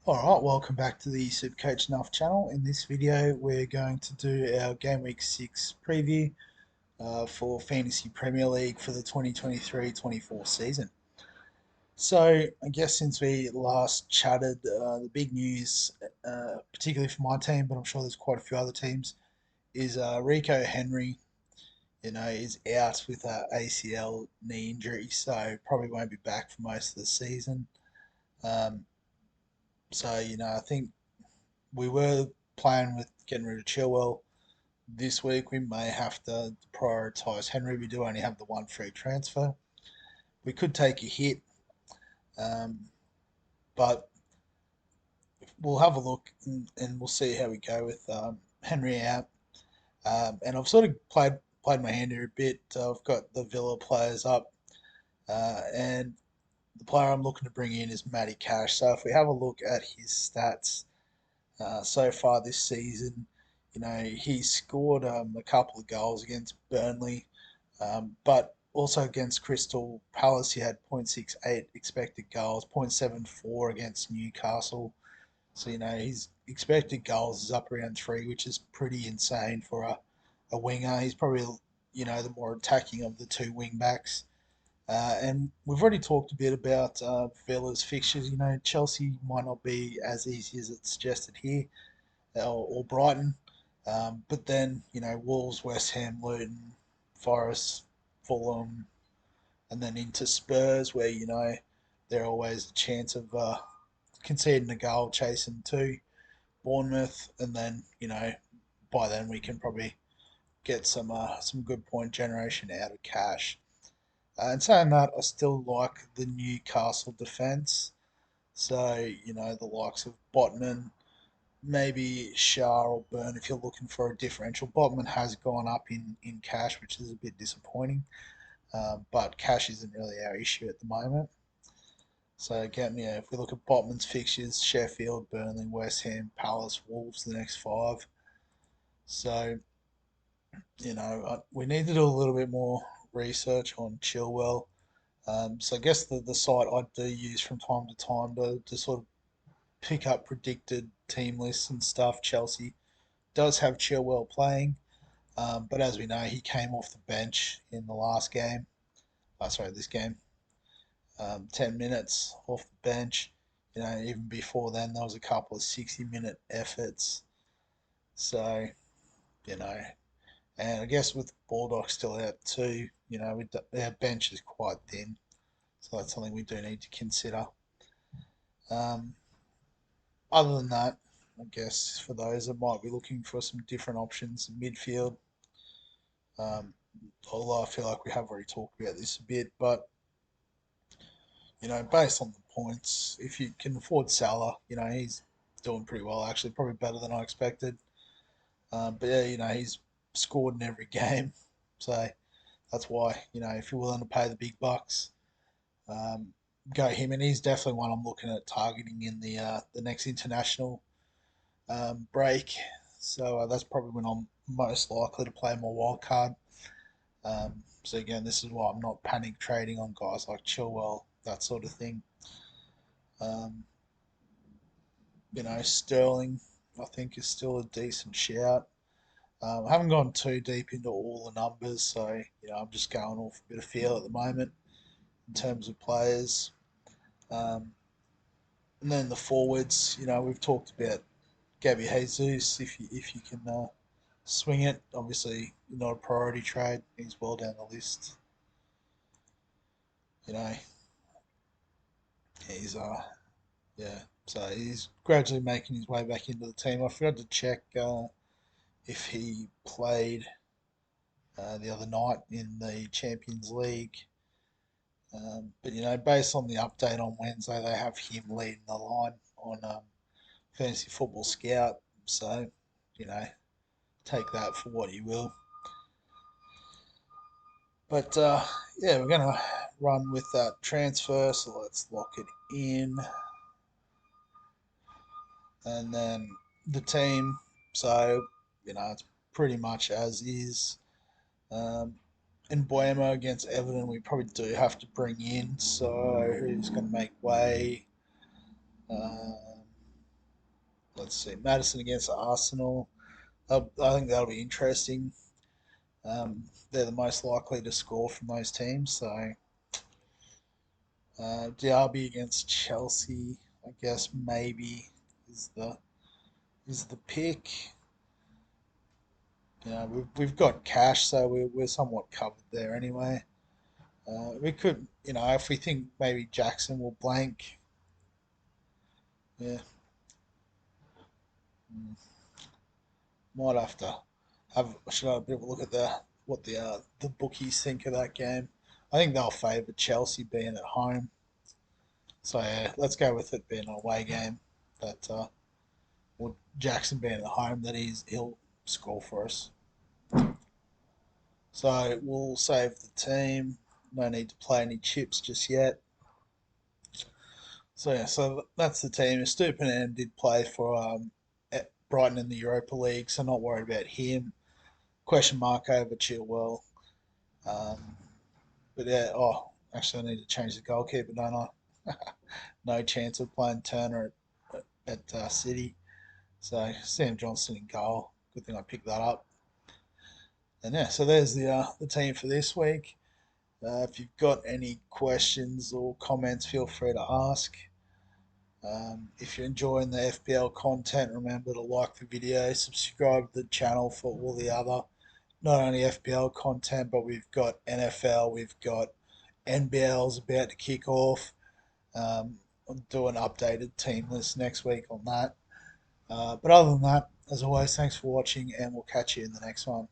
Alright, welcome back to the Supercoach Nuff channel. In this video, we're going to do our Game Week 6 preview for Fantasy Premier League for the 2023-24 season. So, I guess since we last chatted, the big news, particularly for my team, but I'm sure there's quite a few other teams, is Rico Henry, is out with a ACL knee injury, so probably won't be back for most of the season. Um, I think we were playing with getting rid of Chilwell this week. We may have to prioritise Henry. We do only have the one free transfer. We could take a hit, um, but we'll have a look and we'll see how we go with Henry out. And I've sort of played my hand here a bit. I've got the Villa players up, and the player I'm looking to bring in is Matty Cash. So if we have a look at his stats, so far this season. He's scored a couple of goals against Burnley, but also against Crystal Palace, he had 0.68 expected goals, 0.74 against Newcastle. So, his expected goals is up around three, which is pretty insane for a winger. He's probably, the more attacking of the two wing backs. And we've already talked a bit about Villa's fixtures. Chelsea might not be as easy as it's suggested here, or Brighton. But then, Wolves, West Ham, Luton, Forest, Fulham, and then into Spurs, where, they're always a chance of conceding a goal, chasing two. Bournemouth, and then, by then we can probably get some good point generation out of Cash. And saying that, I still like the Newcastle defence. So, the likes of Botman, maybe Shah or Burn if you're looking for a differential. Botman has gone up in Cash, which is a bit disappointing. But Cash isn't really our issue at the moment. So again, if we look at Botman's fixtures, Sheffield, Burnley, West Ham, Palace, Wolves, the next five. So, we need to do a little bit more research on Chilwell. So I guess the site I do use from time to time to sort of pick up predicted team lists and stuff. Chelsea does have Chilwell playing, but as we know, he came off the bench in the last game. This game. 10 minutes off the bench. Even before then, there was a couple of 60-minute efforts. So, you know, and I guess with Baldock still out too, our bench is quite thin. So that's something we do need to consider. Um, Other than that, I guess for those that might be looking for some different options in midfield, um, although I feel like we have already talked about this a bit, but based on the points, if you can afford Salah, he's doing pretty well actually, probably better than I expected. But yeah, he's scored in every game, so that's why if you're willing to pay the big bucks, um, go him, and he's definitely one I'm looking at targeting in the next international break. So that's probably when I'm most likely to play my wild card. So again, this is why I'm not panic trading on guys like Chilwell, that sort of thing. Um, Sterling, I think, is still a decent shout. I haven't gone too deep into all the numbers, so I'm just going off a bit of feel at the moment in terms of players. Um, and then the forwards, we've talked about Gabby Jesus. If you can swing it, obviously not a priority trade. He's well down the list. You know, he's yeah. So he's gradually making his way back into the team. I forgot to check if he played the other night in the Champions League. But based on the update on Wednesday, they have him leading the line on Fantasy Football Scout. So, you know, take that for what you will. But yeah, we're gonna run with that transfer. So let's lock it in, and then the team. So it's pretty much as is. Um, in Buemo against Everton, we probably do have to bring in. So who's going to make way? Um, let's see, Madison against Arsenal. I think that'll be interesting. They're the most likely to score from those teams. So Derby against Chelsea, I guess maybe is the pick. We've got cash, so we're somewhat covered there anyway. We could, if we think maybe Jackson will blank, yeah, mm, might have to should have a bit of a look at the bookies think of that game. I think they'll favour Chelsea being at home. So yeah, let's go with it being an away game. That or Jackson being at home, that he'll score for us. So we'll save the team. No need to play any chips just yet. So yeah, so that's the team. Stupinan did play for at Brighton in the Europa League, so not worried about him. Question mark over Chilwell. Um, but yeah, actually I need to change the goalkeeper, don't I? No chance of playing Turner at City. So Sam Johnson in goal. Good thing I picked that up. And yeah, so there's the team for this week. If you've got any questions or comments, feel free to ask. If you're enjoying the FPL content, remember to like the video, subscribe to the channel for all the other, not only FPL content, but we've got NFL, we've got NBL's about to kick off. I'll do an updated team list next week on that. But other than that, as always, thanks for watching, and we'll catch you in the next one.